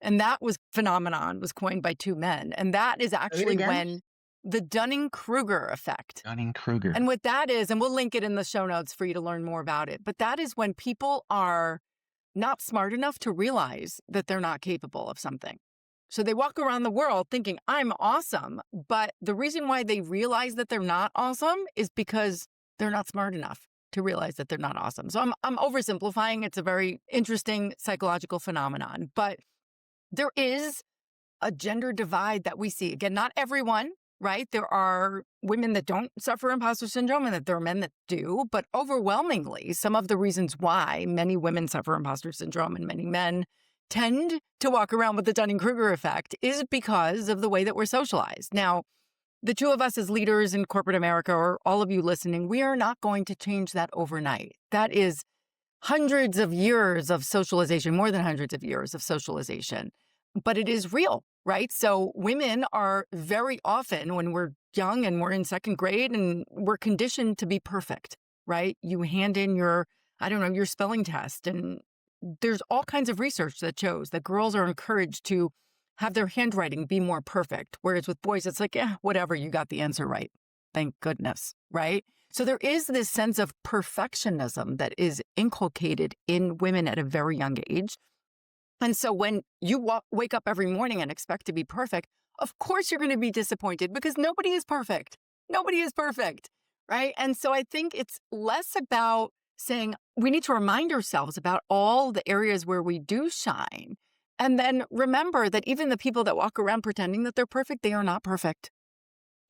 And that phenomenon was coined by two men. And that is actually when the Dunning-Kruger effect. Dunning-Kruger. And what that is, and we'll link it in the show notes for you to learn more about it, but that is when people are not smart enough to realize that they're not capable of something. So they walk around the world thinking, I'm awesome. But the reason why they realize that they're not awesome is because they're not smart enough to realize that they're not awesome. So I'm oversimplifying. It's a very interesting psychological phenomenon. But there is a gender divide that we see. Again, not everyone, right? There are women that don't suffer imposter syndrome and that there are men that do. But overwhelmingly, some of the reasons why many women suffer imposter syndrome and many men tend to walk around with the Dunning-Kruger effect is because of the way that we're socialized. Now, the two of us as leaders in corporate America, or all of you listening, we are not going to change that overnight. That is hundreds of years of socialization, more than hundreds of years of socialization. but it is real, right? So women are very often, when we're young and we're in second grade and we're conditioned to be perfect, right? You hand in your, I don't know, your spelling test, and there's all kinds of research that shows that girls are encouraged to have their handwriting be more perfect. Whereas with boys, it's like, yeah, whatever, you got the answer right. Thank goodness, right? So there is this sense of perfectionism that is inculcated in women at a very young age. And so when you wake up every morning and expect to be perfect, of course you're going to be disappointed because nobody is perfect. Nobody is perfect, right? And so I think it's less about saying we need to remind ourselves about all the areas where we do shine. And then remember that even the people that walk around pretending that they're perfect, they are not perfect.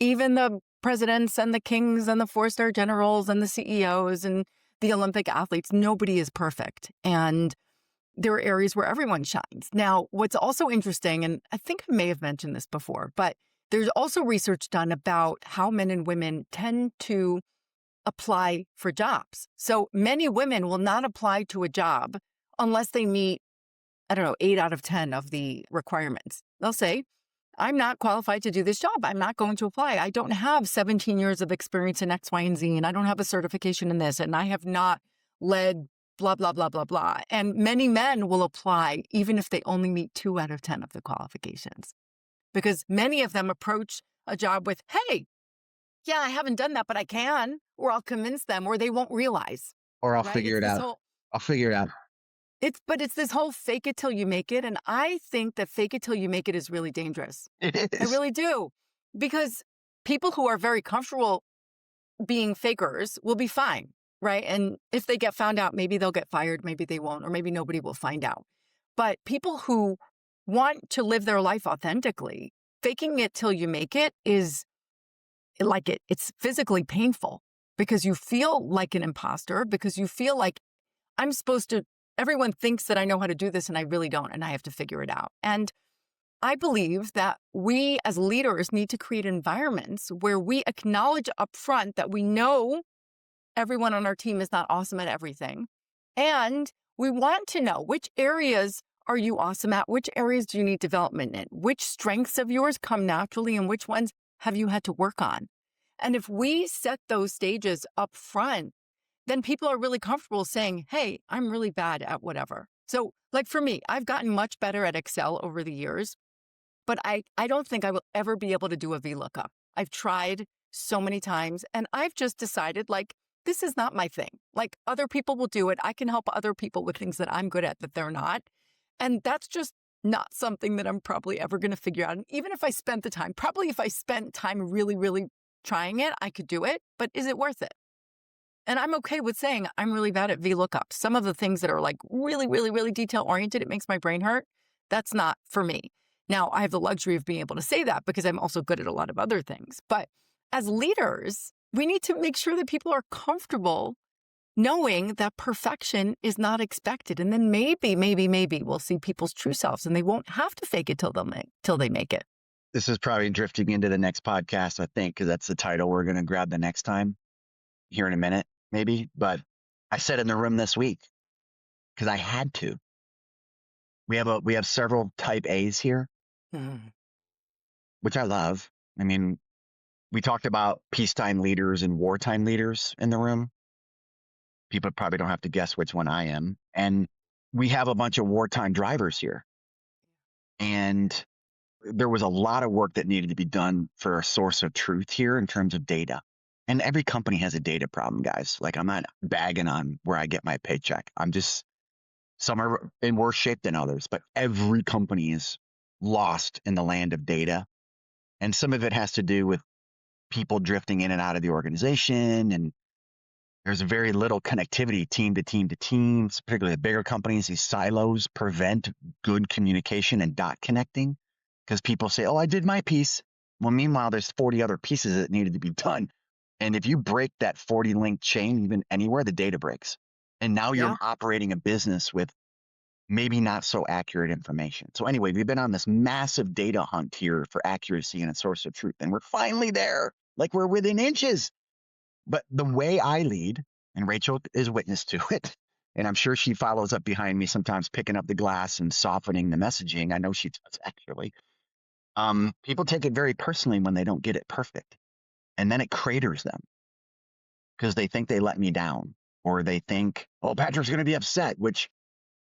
Even the presidents and the kings and the four-star generals and the CEOs and the Olympic athletes, nobody is perfect. And there are areas where everyone shines. Now, what's also interesting, and I think I may have mentioned this before, but there's also research done about how men and women tend to apply for jobs. So many women will not apply to a job unless they meet, I don't know, 8 out of 10 of the requirements. They'll say, I'm not qualified to do this job. I'm not going to apply. I don't have 17 years of experience in X, Y, and Z, and I don't have a certification in this, and I have not led blah, blah, blah, blah, blah. And many men will apply even if they only meet 2 out of 10 of the qualifications, because many of them approach a job with, hey, yeah, I haven't done that, but I can, or I'll convince them, or they won't realize, Or I'll right? figure It's it this out. whole, I'll figure it out. it's this whole fake it till you make it. And I think that fake it till you make it is really dangerous. It I is. really do. Because people who are very comfortable being fakers will be fine, right? And if they get found out, maybe they'll get fired, maybe they won't, or maybe nobody will find out. But people who want to live their life authentically, faking it till you make it is like it's physically painful because you feel like an imposter, because you feel like I'm supposed to, everyone thinks that I know how to do this and I really don't, and I have to figure it out. And I believe that we as leaders need to create environments where we acknowledge upfront that we know everyone on our team is not awesome at everything. And we want to know which areas are you awesome at? Which areas do you need development in? Which strengths of yours come naturally and which ones have you had to work on? And if we set those stages up front, then people are really comfortable saying, hey, I'm really bad at whatever. So like for me, I've gotten much better at Excel over the years, but I don't think I will ever be able to do a VLOOKUP. I've tried so many times and I've just decided like, this is not my thing. Like other people will do it. I can help other people with things that I'm good at that they're not. And that's just not something that I'm probably ever going to figure out. And even if I spent the time, probably if I spent time really, really trying it, I could do it. But is it worth it? And I'm okay with saying I'm really bad at VLOOKUP. Some of the things that are like really, really, really detail oriented, it makes my brain hurt. That's not for me. Now, I have the luxury of being able to say that because I'm also good at a lot of other things. But as leaders, we need to make sure that people are comfortable knowing that perfection is not expected. And then maybe we'll see people's true selves and they won't have to fake it till they make it. This is probably drifting into the next podcast, I think, because that's the title we're going to grab the next time here in a minute, maybe. But I said in the room this week because I had to. We have several type A's here, which I love. I mean, we talked about peacetime leaders and wartime leaders in the room. People probably don't have to guess which one I am. And we have a bunch of wartime drivers here. And there was a lot of work that needed to be done for a source of truth here in terms of data. And every company has a data problem, guys. Like I'm not bagging on where I get my paycheck. I'm just, some are in worse shape than others, but every company is lost in the land of data. And some of it has to do with people drifting in and out of the organization. And there's very little connectivity team to team to teams, particularly the bigger companies. These silos prevent good communication and dot connecting because people say, oh, I did my piece. Well, meanwhile, there's 40 other pieces that needed to be done. And if you break that 40 link chain, even anywhere, the data breaks. And now you're Yeah. operating a business with maybe not so accurate information. So anyway, we've been on this massive data hunt here for accuracy and a source of truth. And we're finally there, like we're within inches. But the way I lead, and Rachel is witness to it, And I'm sure she follows up behind me sometimes, picking up the glass and softening the messaging. I know she does actually. People take it very personally when they don't get it perfect. And then it craters them because they think they let me down, or they think, oh, Patrick's going to be upset, which,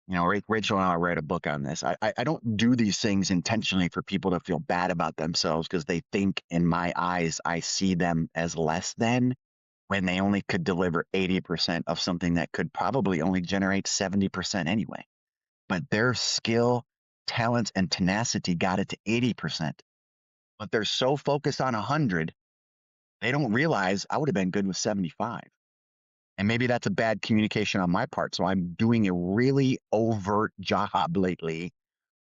Rachel and I write a book on this. I don't do these things intentionally for people to feel bad about themselves because they think in my eyes, I see them as less than, when they only could deliver 80% of something that could probably only generate 70% anyway. But their skill, talents, and tenacity got it to 80%. But they're so focused on 100, they don't realize I would have been good with 75. And maybe that's a bad communication on my part. So I'm doing a really overt job lately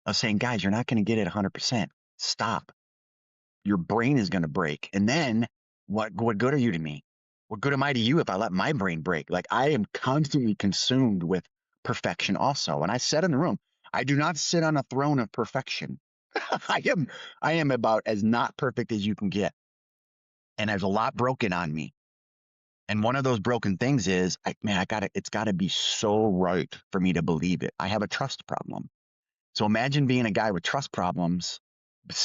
of saying, guys, you're not going to get it 100%. Stop. Your brain is going to break. And then what good are you to me? What good am I to you if I let my brain break? Like, I am constantly consumed with perfection also. And I said in the room, I do not sit on a throne of perfection. I am about as not perfect as you can get. And there's a lot broken on me. And one of those broken things is, it's got to be so right for me to believe it. I have a trust problem. So imagine being a guy with trust problems,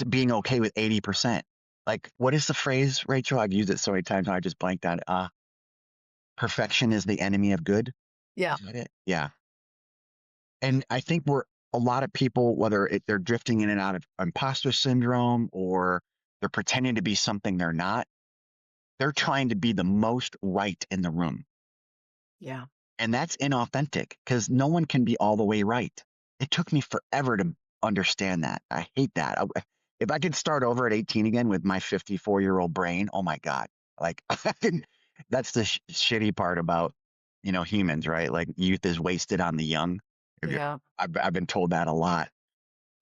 being okay with 80%. Like, what is the phrase, Rachel? I've used it so many times, I just blanked on it. Perfection is the enemy of good. Yeah. Is that it? Yeah. And I think a lot of people, whether they're drifting in and out of imposter syndrome, or they're pretending to be something they're not, they're trying to be the most right in the room. Yeah. And that's inauthentic because no one can be all the way right. It took me forever to understand that. I hate that. If I could start over at 18 again with my 54-year-old brain, oh my God. Like, that's the shitty part about, humans, right? Like, youth is wasted on the young. Yeah. I've been told that a lot.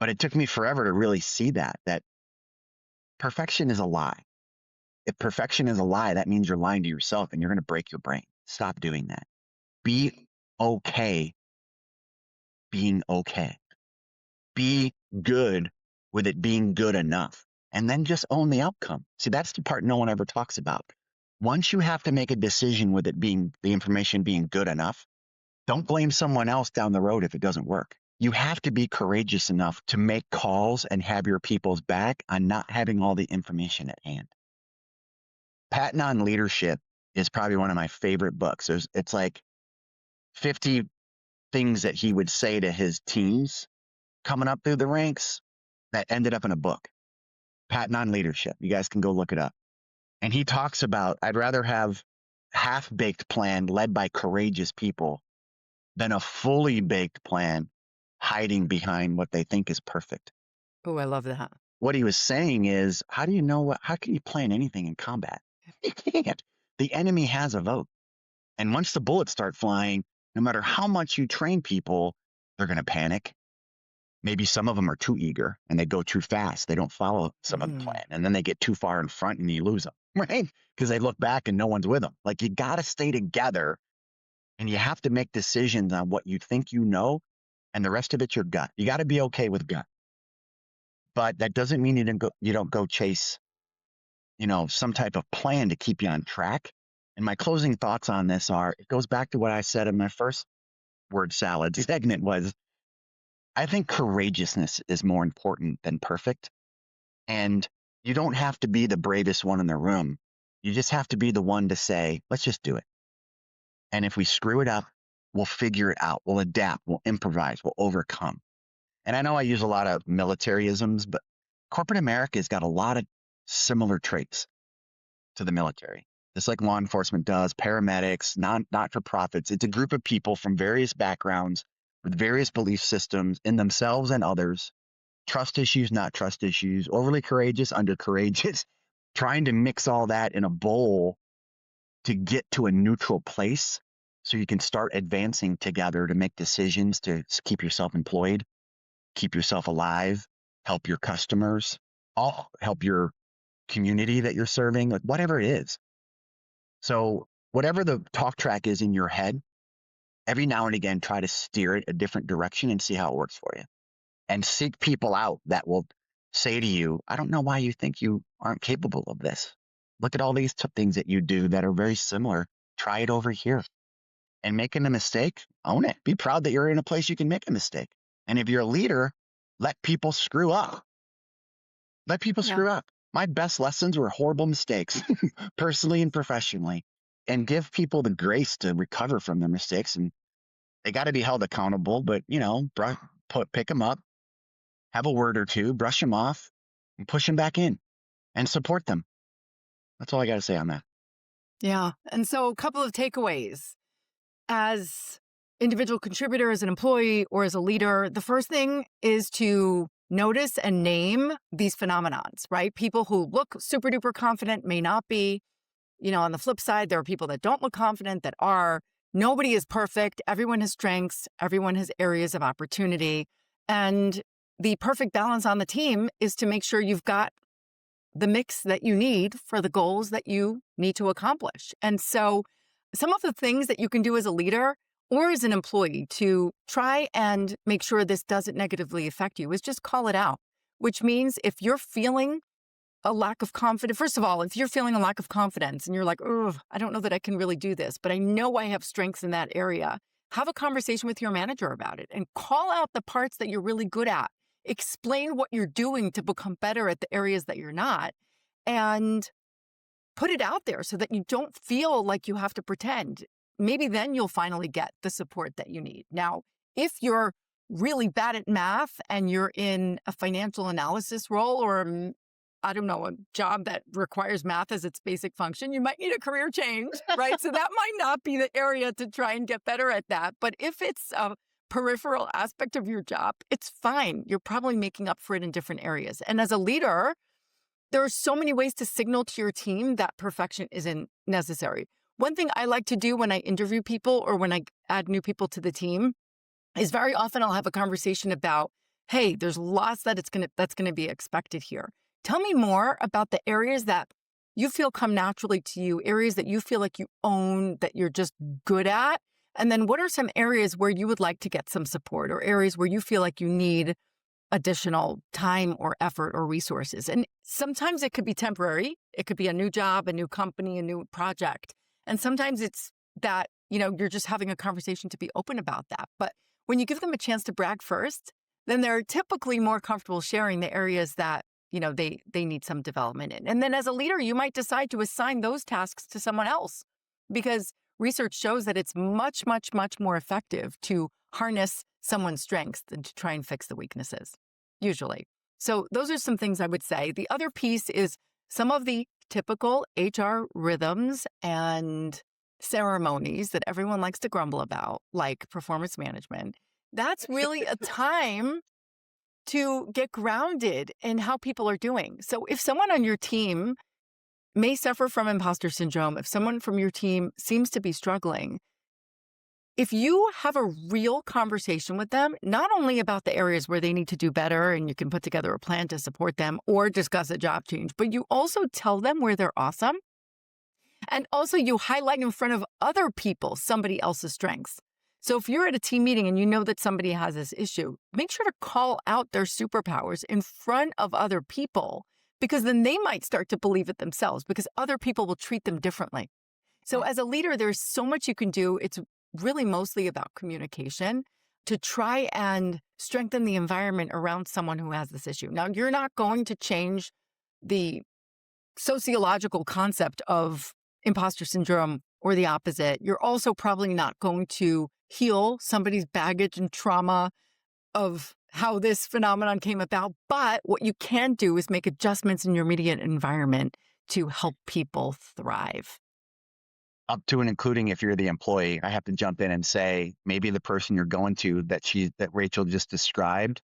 But it took me forever to really see that perfection is a lie. If perfection is a lie, that means you're lying to yourself and you're going to break your brain. Stop doing that. Be okay being okay. Be good with it being good enough. And then just own the outcome. See, that's the part no one ever talks about. Once you have to make a decision with it being the information being good enough, don't blame someone else down the road if it doesn't work. You have to be courageous enough to make calls and have your people's back on not having all the information at hand. Patton on Leadership is probably one of my favorite books. It's like 50 things that he would say to his teams coming up through the ranks that ended up in a book. Patton on Leadership. You guys can go look it up. And he talks about, I'd rather have half-baked plan led by courageous people than a fully baked plan hiding behind what they think is perfect. Oh, I love that. What he was saying is, how can you plan anything in combat? You can't. The enemy has a vote. And once the bullets start flying, no matter how much you train people, they're going to panic. Maybe some of them are too eager and they go too fast. They don't follow some of the plan. And then they get too far in front and you lose them, right? Because they look back and no one's with them. Like, you got to stay together and you have to make decisions on what you think you know, and the rest of it's your gut. You got to be okay with gut. But that doesn't mean you don't go chase, some type of plan to keep you on track. And my closing thoughts on this are, it goes back to what I said in my first word salad segment was, I think courageousness is more important than perfect. And you don't have to be the bravest one in the room. You just have to be the one to say, let's just do it. And if we screw it up, we'll figure it out. We'll adapt. We'll improvise. We'll overcome. And I know I use a lot of militarisms, but corporate America has got a lot of similar traits to the military. Just like law enforcement does, paramedics, not-for-profits. It's a group of people from various backgrounds with various belief systems in themselves and others, trust issues, not trust issues, overly courageous, under courageous, trying to mix all that in a bowl to get to a neutral place so you can start advancing together to make decisions to keep yourself employed, keep yourself alive, help your customers, help your community that you're serving, like whatever it is. So whatever the talk track is in your head, every now and again, try to steer it a different direction and see how it works for you. And seek people out that will say to you, I don't know why you think you aren't capable of this. Look at all these things that you do that are very similar. Try it over here. and making a mistake, own it. Be proud that you're in a place you can make a mistake. And if you're a leader, let people screw up. Let people Yeah. screw up. My best lessons were horrible mistakes, personally and professionally, and give people the grace to recover from their mistakes. And they got to be held accountable, but pick them up, have a word or two, brush them off, and push them back in and support them. That's all I got to say on that. Yeah. And so, a couple of takeaways as individual contributor, as an employee, or as a leader. The first thing is to notice and name these phenomenons, right? People who look super duper confident may not be. On the flip side, there are people that don't look confident that are. Nobody is perfect. Everyone has strengths. Everyone has areas of opportunity. And the perfect balance on the team is to make sure you've got the mix that you need for the goals that you need to accomplish. And so, some of the things that you can do as a leader or as an employee to try and make sure this doesn't negatively affect you is just call it out, which means if you're feeling a lack of confidence, first of all, if you're feeling a lack of confidence and you're like, oh, I don't know that I can really do this, but I know I have strengths in that area, have a conversation with your manager about it and call out the parts that you're really good at. Explain what you're doing to become better at the areas that you're not, and put it out there so that you don't feel like you have to pretend. Maybe then you'll finally get the support that you need. Now, if you're really bad at math and you're in a financial analysis role or I don't know, a job that requires math as its basic function, you might need a career change, right? So that might not be the area to try and get better at that. But if it's a peripheral aspect of your job, it's fine. You're probably making up for it in different areas. And as a leader, there are so many ways to signal to your team that perfection isn't necessary. One thing I like to do when I interview people or when I add new people to the team is very often I'll have a conversation about, hey, there's lots that's going to be expected here. Tell me more about the areas that you feel come naturally to you, areas that you feel like you own, that you're just good at. And then what are some areas where you would like to get some support or areas where you feel like you need additional time or effort or resources? And sometimes it could be temporary. It could be a new job, a new company, a new project. And sometimes it's that, you're just having a conversation to be open about that. But when you give them a chance to brag first, then they're typically more comfortable sharing the areas that, they need some development in. And then as a leader, you might decide to assign those tasks to someone else because research shows that it's much, much, much more effective to harness someone's strengths than to try and fix the weaknesses, usually. So those are some things I would say. The other piece is some of the typical HR rhythms and ceremonies that everyone likes to grumble about, like performance management. That's really a time to get grounded in how people are doing. So if someone on your team may suffer from imposter syndrome, if someone from your team seems to be struggling, if you have a real conversation with them, not only about the areas where they need to do better and you can put together a plan to support them or discuss a job change, but you also tell them where they're awesome. And also you highlight in front of other people somebody else's strengths. So if you're at a team meeting and you know that somebody has this issue, make sure to call out their superpowers in front of other people, because then they might start to believe it themselves because other people will treat them differently. So as a leader, there's so much you can do. It's really mostly about communication to try and strengthen the environment around someone who has this issue. Now, you're not going to change the sociological concept of imposter syndrome or the opposite. You're also probably not going to heal somebody's baggage and trauma of how this phenomenon came about. But what you can do is make adjustments in your immediate environment to help people thrive. Up to and including if you're the employee, I have to jump in and say maybe the person you're going to that Rachel just described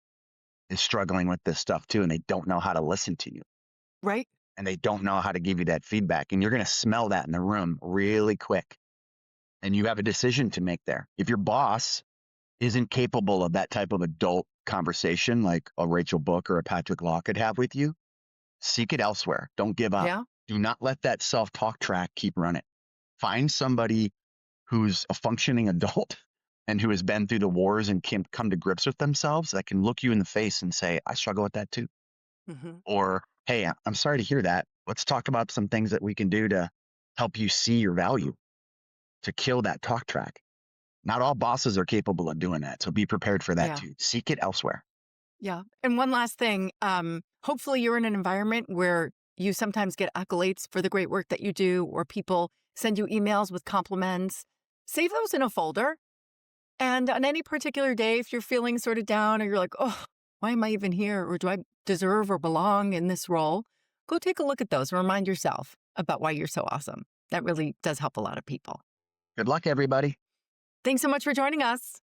is struggling with this stuff too, and they don't know how to listen to you. Right? And they don't know how to give you that feedback. And you're going to smell that in the room really quick. And you have a decision to make there. If your boss isn't capable of that type of adult conversation like a Rachel Book or a Patrick Law could have with you, seek it elsewhere. Don't give up. Yeah. Do not let that self-talk track keep running. Find somebody who's a functioning adult and who has been through the wars and can come to grips with themselves that can look you in the face and say, I struggle with that too. Mm-hmm. Or, hey, I'm sorry to hear that. Let's talk about some things that we can do to help you see your value, to kill that talk track. Not all bosses are capable of doing that. So be prepared for that Yeah. too. Seek it elsewhere. Yeah. And one last thing, hopefully you're in an environment where you sometimes get accolades for the great work that you do, or people send you emails with compliments. Save those in a folder. And on any particular day, if you're feeling sort of down or you're like, oh, why am I even here? Or do I deserve or belong in this role? Go take a look at those and remind yourself about why you're so awesome. That really does help a lot of people. Good luck, everybody. Thanks so much for joining us.